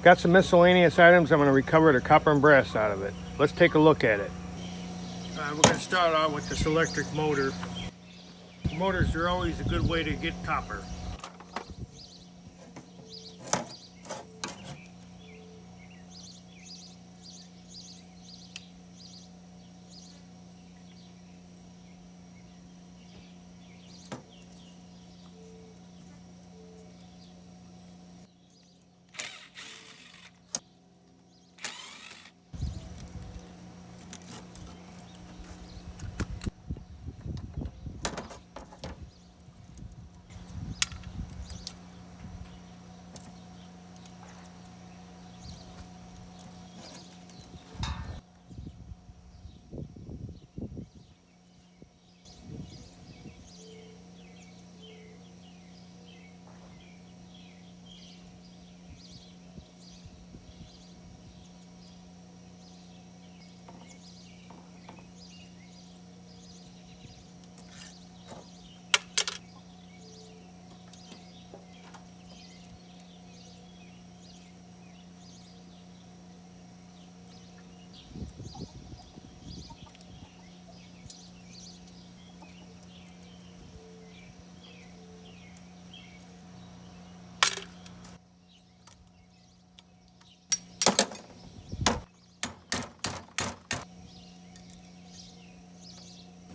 Got some miscellaneous items. I'm going to recover the copper and brass out of it. Let's take a look at it. We're going to start out with this electric motor. Motors are always a good way to get copper.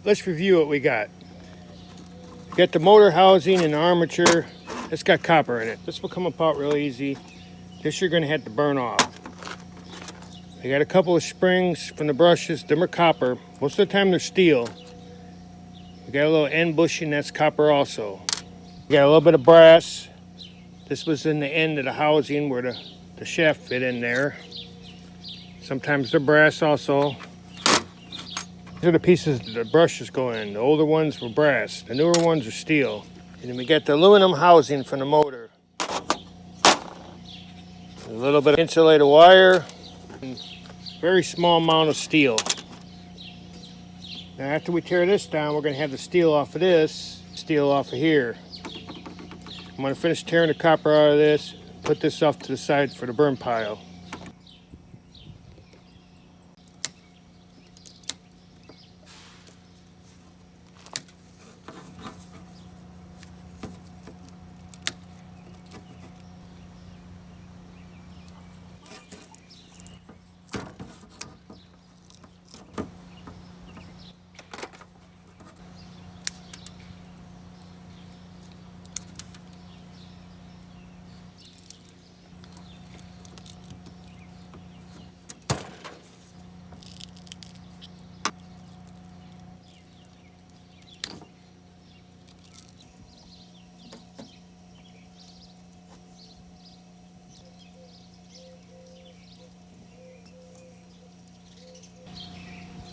Let's review what we got. We got the motor housing and the armature. It's got copper in it. This will come apart real easy. This you're going to have to burn off. I got a couple of springs from the brushes. Them are copper. Most of the time they're steel. We got a little end bushing, that's copper also. We got a little bit of brass. This was in the end of the housing where the shaft fit in there. Sometimes they're brass also. These are the pieces that the brushes go in. The older ones were brass. The newer ones are steel. And then we got the aluminum housing from the motor. A little bit of insulated wire. And very small amount of steel. Now after we tear this down, we're going to have the steel off of this, steel off of here. I'm going to finish tearing the copper out of this, put this off to the side for the burn pile.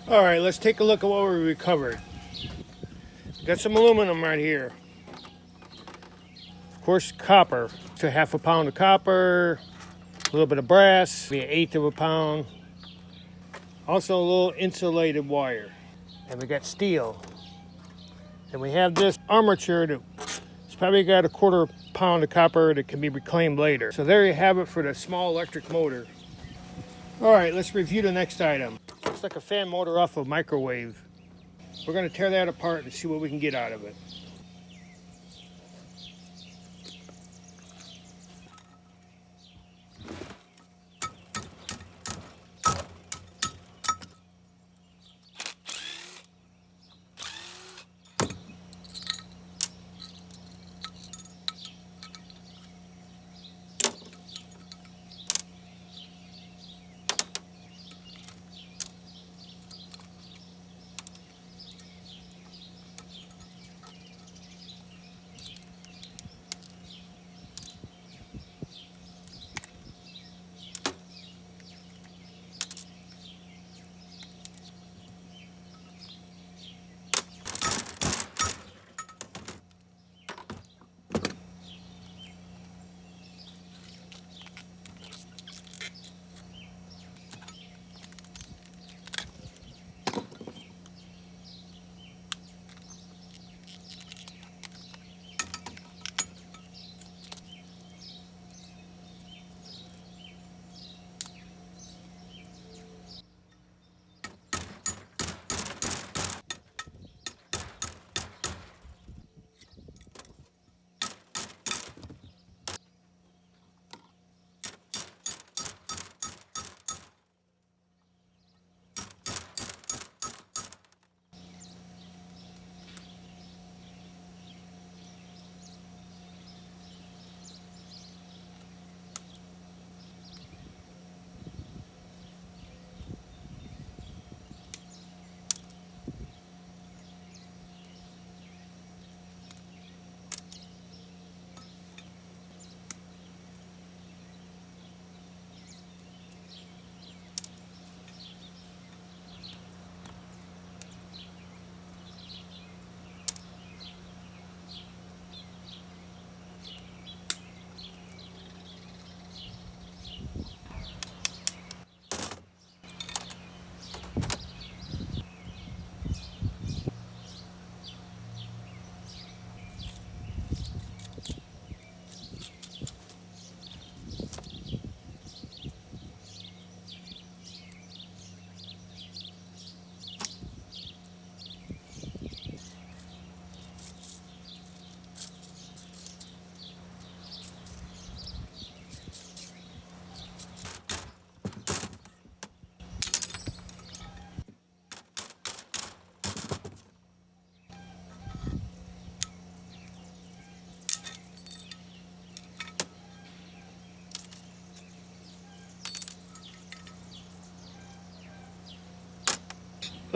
All right, let's take a look at what we recovered. Got some aluminum right here. Of course, copper. So 1/2 pound of copper, a little bit of brass, maybe 1/8 of a pound. Also a little insulated wire. And we got steel. And we have this armature that's probably got 1/4 pound of copper that can be reclaimed later. So there you have it for the small electric motor. All right, let's review the next item. Looks like a fan motor off a microwave. We're going to tear that apart and see what we can get out of it.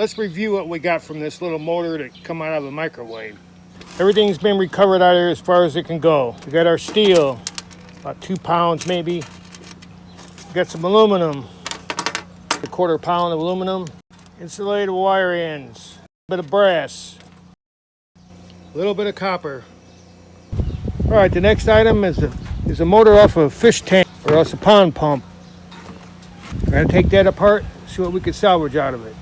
let's review what we got from this little motor that come out of a microwave. Everything's been recovered out of here as far as it can go. We got our steel, about 2 pounds maybe. We got some aluminum, a 1/4 pound of aluminum. Insulated wire ends, a bit of brass, a little bit of copper. All right, the next item is a motor off a fish tank or else a pond pump. We're gonna take that apart, see what we can salvage out of it.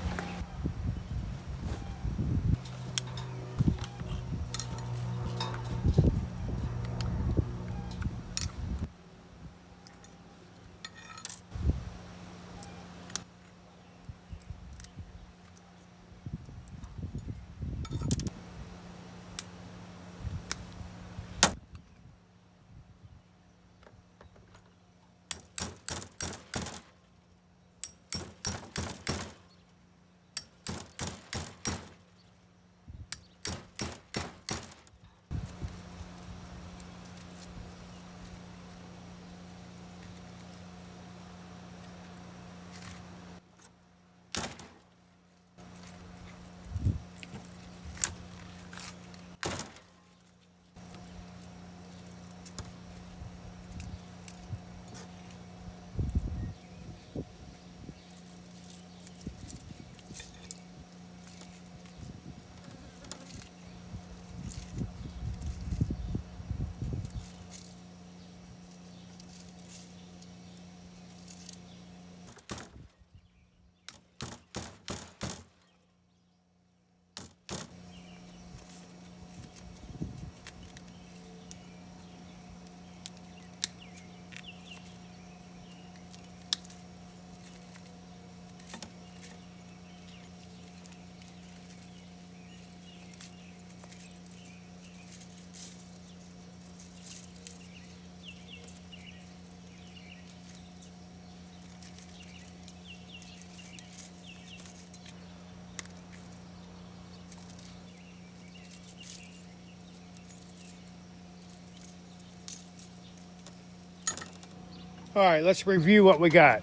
All right, let's review what we got.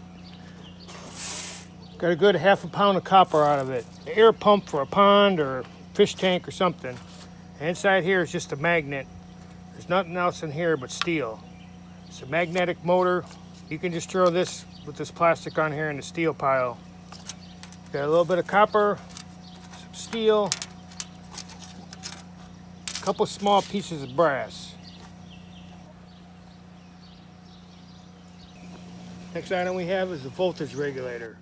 Got a good 1/2 pound of copper out of it. An air pump for a pond or fish tank or something. And inside here is just a magnet. There's nothing else in here but steel. It's a magnetic motor. You can just throw this with this plastic on here in the steel pile. Got a little bit of copper, some steel, a couple small pieces of brass. Next item we have is the voltage regulator.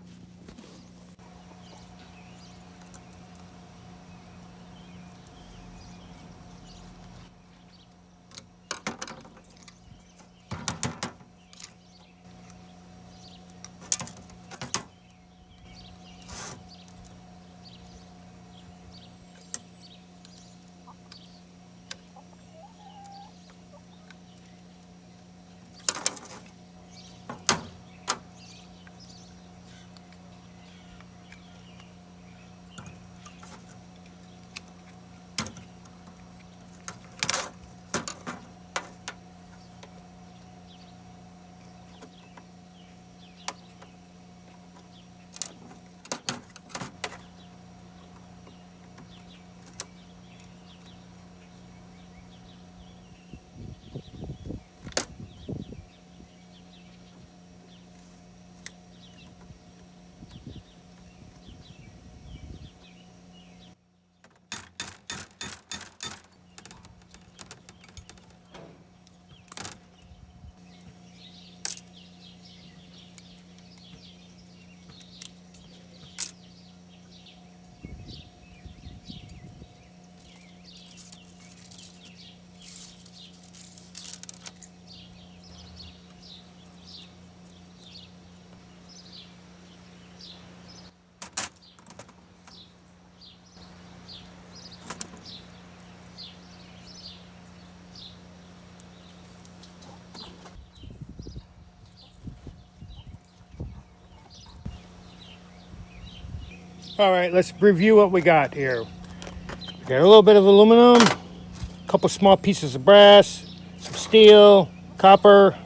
All right, let's review what we got here. We got a little bit of aluminum, a couple small pieces of brass, some steel, copper,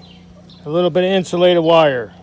a little bit of insulated wire.